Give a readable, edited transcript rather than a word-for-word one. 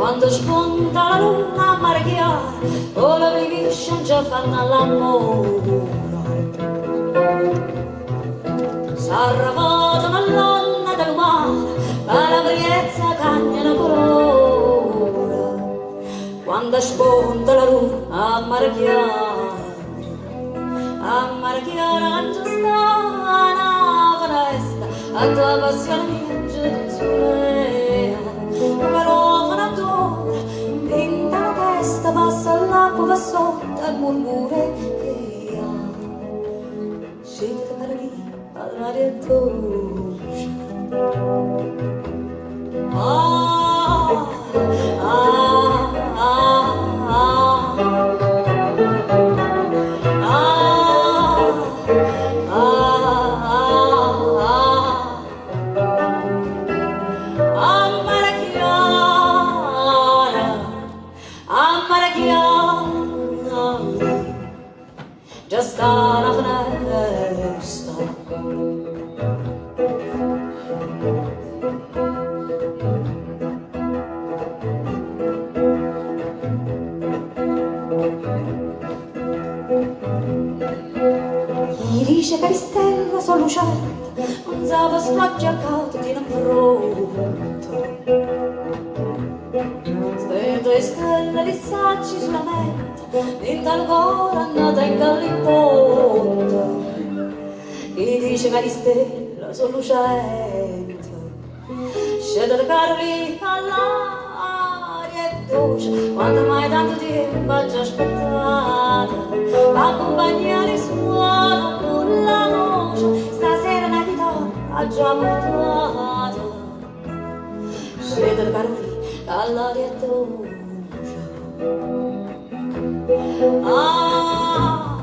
quando spunta la luna a Marechiaro, o la vivisce già fanno l'amore. S'arravotano all'onna del mare, ma la briezza cagna la corona, quando spunta la luna a Marechiaro, già sta una foresta, a tua passione mia giù d'un solea, però fanatore, pinta la testa, passa all'acqua, va sotto e murmure, scende per lì all'aria dolce. Ah, ah, ah, ah. Già sta una finestra, chi dice che le stelle sono lucente, non sa sfraggiacato di un affronto. Ste due stelle li sacci sulla mente, in tal cuore andata in galliponte. Chi dice che le stelle sono lucente, scende Carolina all'aria e dolce, quando mai tanto tempo ha già aspettato, accompagnare il suono con la voce, stasera una chitarra ha già portato, scende Carolina all'aria dolce. Ah, ah,